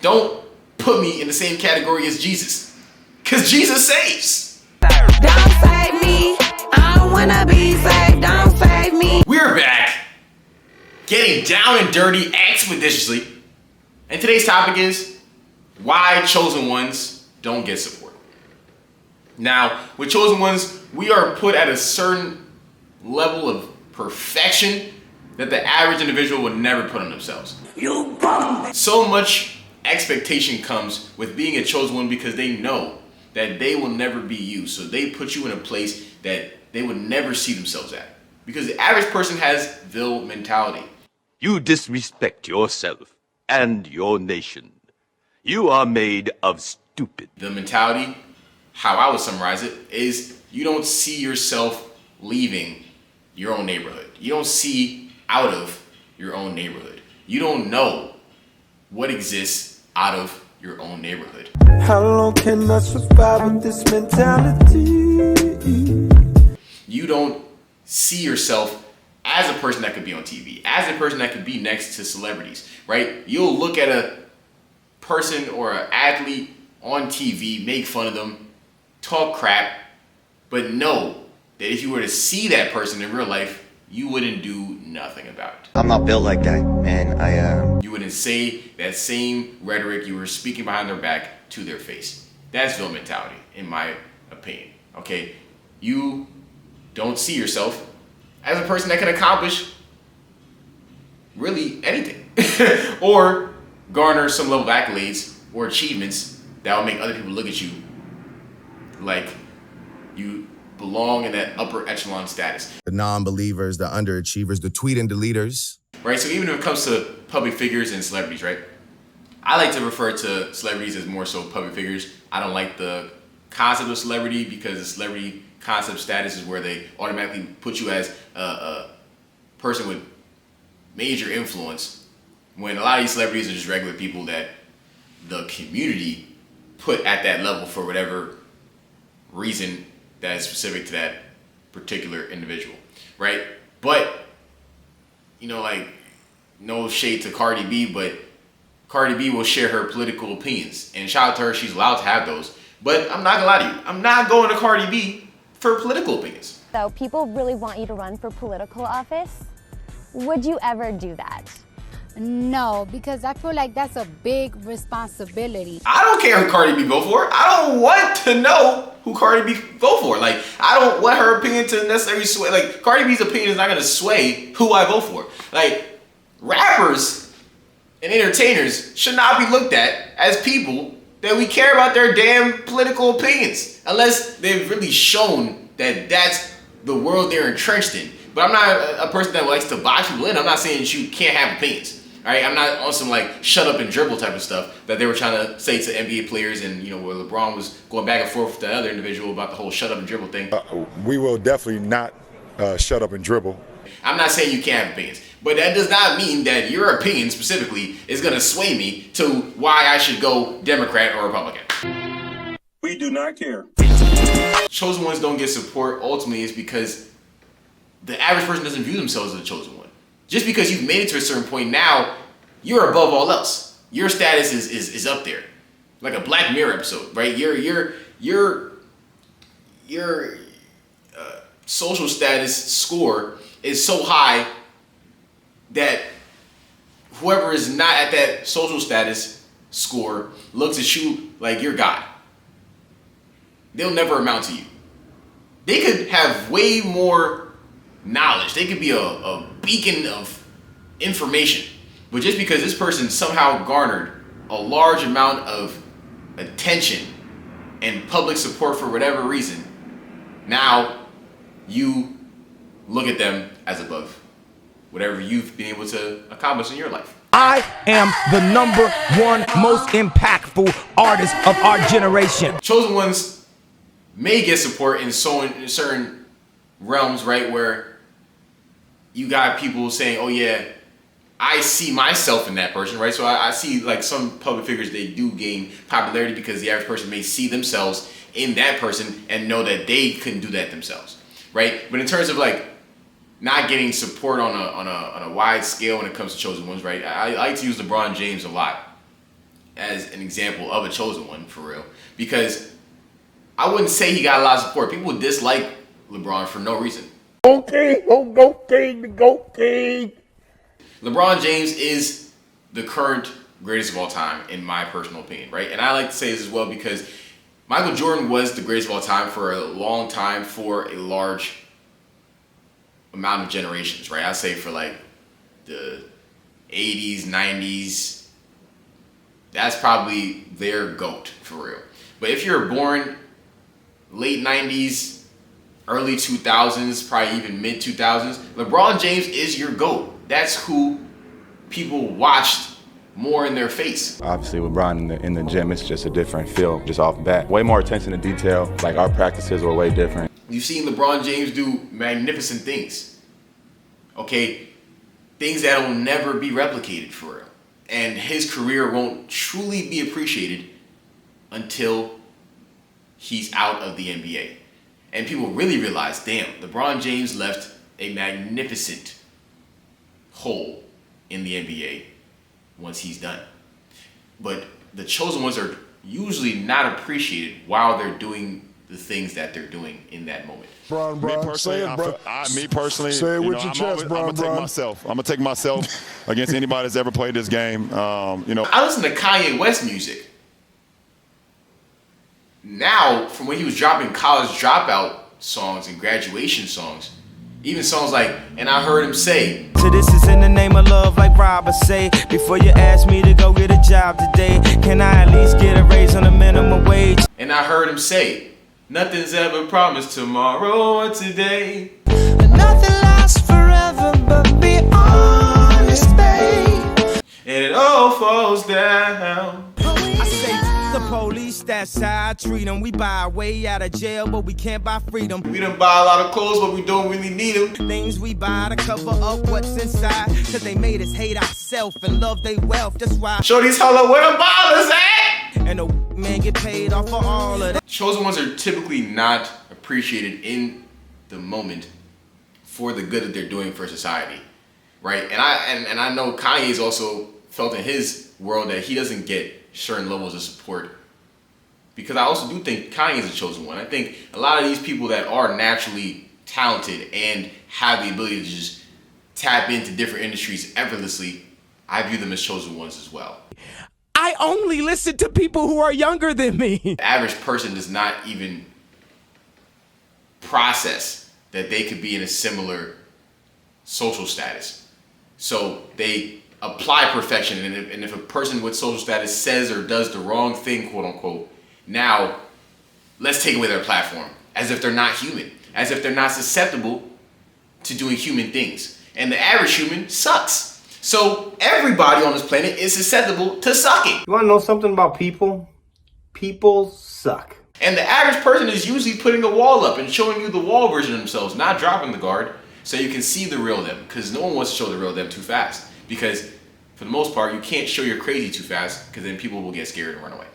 don't put me in the same category as Jesus, because Jesus saves. Don't save me. I don't wanna be saved. Don't save me. We're back, getting down and dirty expeditiously, and today's topic is why chosen ones don't get support. Now, with chosen ones, we are put at a certain level of perfection that the average individual would never put on themselves. You bum. So much expectation comes with being a chosen one because they know that they will never be you. So they put you in a place that they would never see themselves at. Because the average person has vil mentality. You disrespect yourself and your nation. You are made of stupid. The mentality, how I would summarize it, is you don't see yourself leaving your own neighborhood. You don't see out of your own neighborhood. You don't know what exists out of your own neighborhood. How long can I survive with this mentality? You don't see yourself as a person that could be on TV, as a person that could be next to celebrities, right? You'll look at a person or an athlete on TV, make fun of them, talk crap, but know that if you were to see that person in real life, you wouldn't do nothing about it. I'm not built like that, man. You wouldn't say that same rhetoric you were speaking behind their back to their face. That's vil mentality, in my opinion, okay? You don't see yourself as a person that can accomplish really anything or garner some level of accolades or achievements that will make other people look at you like you belong in that upper echelon status. The non-believers, the underachievers, the tweet and deleters. Right, so even when it comes to public figures and celebrities, right? I like to refer to celebrities as more so public figures. I don't like the concept of celebrity because the celebrity concept status is where they automatically put you as a person with major influence, when a lot of these celebrities are just regular people that the community put at that level for whatever reason that is specific to that particular individual, right? But, you know, like, no shade to Cardi B, but Cardi B will share her political opinions. And shout out to her, she's allowed to have those. But I'm not gonna lie to you, I'm not going to Cardi B for political opinions. So people really want you to run for political office. Would you ever do that? No, because I feel like that's a big responsibility. I don't care who Cardi B vote for. I don't want to know who Cardi B vote for. Like, I don't want her opinion to necessarily sway. Like, Cardi B's opinion is not going to sway who I vote for. Like, rappers and entertainers should not be looked at as people that we care about their damn political opinions, unless they've really shown that that's the world they're entrenched in. But I'm not a person that likes to box people in. I'm not saying that you can't have opinions. All right, I'm not on some like shut up and dribble type of stuff that they were trying to say to NBA players, and you know where LeBron was going back and forth with the other individual about the whole shut up and dribble thing. We will definitely not shut up and dribble. I'm not saying you can't have opinions, but that does not mean that your opinion specifically is going to sway me to why I should go Democrat or Republican. We do not care. Chosen ones don't get support ultimately is because the average person doesn't view themselves as a chosen one. Just because you've made it to a certain point, now you're above all else. Your status is up there, like a Black Mirror episode, right? Your social status score is so high that whoever is not at that social status score looks at you like you're God. They'll never amount to you. They could have way more knowledge. They could be a beacon of information. But just because this person somehow garnered a large amount of attention and public support for whatever reason, now you look at them as above whatever you've been able to accomplish in your life. I am the #1 most impactful artist of our generation. Chosen ones may get support in certain realms, right, where you got people saying, oh yeah, I see myself in that person, right? So I see like some public figures, they do gain popularity because the average person may see themselves in that person and know that they couldn't do that themselves, right? But in terms of like not getting support on a wide scale when it comes to chosen ones, right? I like to use LeBron James a lot as an example of a chosen one for real, because I wouldn't say he got a lot of support. People dislike LeBron for no reason. Okay, go King. LeBron James is the current greatest of all time, in my personal opinion, right? And I like to say this as well because Michael Jordan was the greatest of all time for a long time, for a large amount of generations, right? I say for like the 80s, 90s, that's probably their GOAT for real. But if you're born late 90s, early 2000s, probably even mid 2000s, LeBron James is your GOAT. That's who people watched more in their face. Obviously with Brian in the gym, it's just a different feel, just off bat. Way more attention to detail, like our practices were way different. You've seen LeBron James do magnificent things, okay? Things that will never be replicated for real. And his career won't truly be appreciated until he's out of the NBA. And people really realize, damn, LeBron James left a magnificent hole in the NBA once he's done. But the chosen ones are usually not appreciated while they're doing the things that they're doing in that moment. Me personally, say it with your chest, I'm gonna take myself. I'm gonna take myself against anybody that's ever played this game. I listen to Kanye West music now from when he was dropping college dropout songs and graduation songs. Even songs like, and I heard him say, so this is in the name of love, like Robert say. Before you ask me to go get a job today, can I at least get a raise on the minimum wage? And I heard him say, nothing's ever promised tomorrow or today. Nothing lasts forever, but be honest, babe. And it all falls down. I say, the police, that's how I treat them. We buy our way out of jail, but we can't buy freedom. We done buy a lot of clothes, but we don't really need them. Things we buy to cover up what's inside, cause they made us hate ourselves and love their wealth. That's why Shorty's holla where the ballers at? And the man get paid off for all of that. Chosen ones are typically not appreciated in the moment for the good that they're doing for society, right? And I know Kanye's also felt in his world that he doesn't get certain levels of support, because I also do think Kanye is a chosen one. I think a lot of these people that are naturally talented and have the ability to just tap into different industries effortlessly, I view them as chosen ones as well. I only listen to people who are younger than me. The average person does not even process that they could be in a similar social status. So they apply perfection, and if a person with social status says or does the wrong thing, quote unquote, now let's take away their platform, as if they're not human, as if they're not susceptible to doing human things. And the average human sucks. So everybody on this planet is susceptible to sucking. You wanna know something about people? People suck. And the average person is usually putting a wall up and showing you the wall version of themselves, not dropping the guard, so you can see the real them, because no one wants to show the real them too fast. Because for the most part, you can't show you're crazy too fast, because then people will get scared and run away.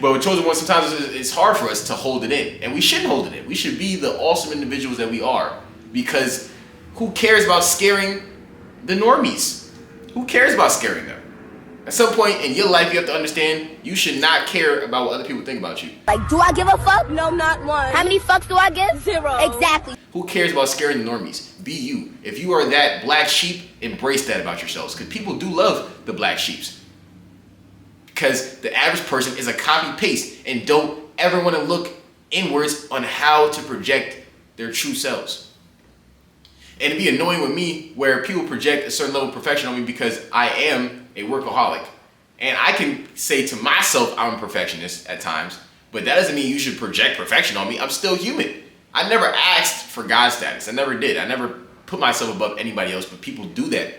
But with chosen ones, sometimes it's hard for us to hold it in, and we shouldn't hold it in. We should be the awesome individuals that we are, because who cares about scaring the normies? Who cares about scaring them? At some point in your life, you have to understand you should not care about what other people think about you. Like, do I give a fuck? No, not one. How many fucks do I give? 0. Exactly. Who cares about scaring the normies? Be you. If you are that black sheep, embrace that about yourselves, because people do love the black sheeps. Because the average person is a copy-paste and don't ever want to look inwards on how to project their true selves. And it'd be annoying with me where people project a certain level of perfection on me because I am a workaholic. And I can say to myself I'm a perfectionist at times, but that doesn't mean you should project perfection on me. I'm still human. I never asked for God status. I never did. I never put myself above anybody else, but people do that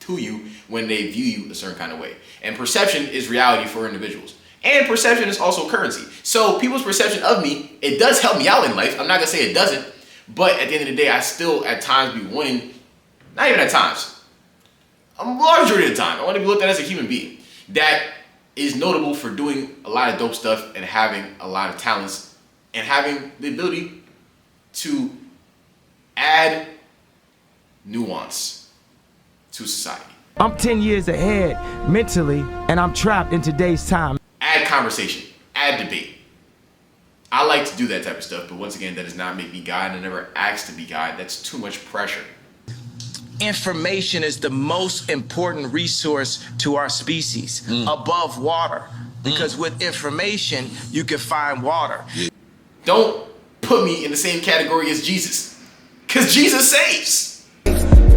to you when they view you a certain kind of way. And perception is reality for individuals. And perception is also currency. So people's perception of me, it does help me out in life. I'm not gonna say it doesn't, but at the end of the day, I still at times be wanting, not even at times, a large majority of the time, I want to be looked at as a human being that is notable for doing a lot of dope stuff and having a lot of talents and having the ability to add nuance to society. I'm 10 years ahead mentally, and I'm trapped in today's time. Add conversation, add debate. I like to do that type of stuff, but once again, that does not make me God. I never asked to be God. That's too much pressure. Information is the most important resource to our species, above water. Because with information, you can find water. Don't put me in the same category as Jesus, because Jesus saves.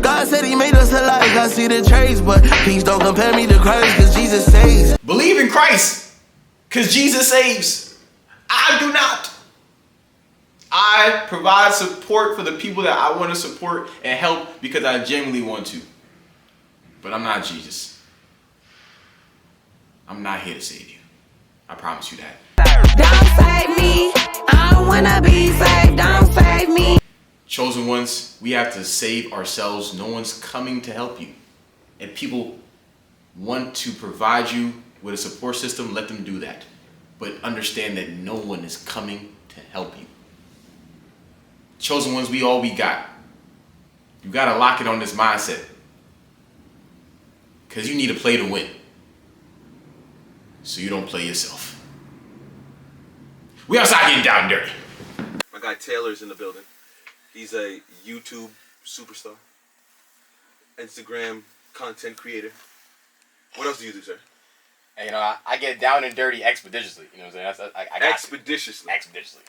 God said he made us alike, I see the trace, but please don't compare me to Christ, because Jesus saves. Believe in Christ, because Jesus saves. I do not. I provide support for the people that I want to support and help because I genuinely want to. But I'm not Jesus. I'm not here to save you. I promise you that. Don't save me. I don't wanna be saved. Don't save me. Chosen ones, we have to save ourselves. No one's coming to help you. If people want to provide you with a support system, let them do that. But understand that no one is coming to help you. Chosen ones, we all we got. You gotta lock it on this mindset. Because you need to play to win. So you don't play yourself. We outside getting down and dirty. My guy Taylor's in the building. He's a YouTube superstar. Instagram content creator. What else do you do, sir? And, I get down and dirty expeditiously. You know what I'm saying? I got expeditiously. Expeditiously.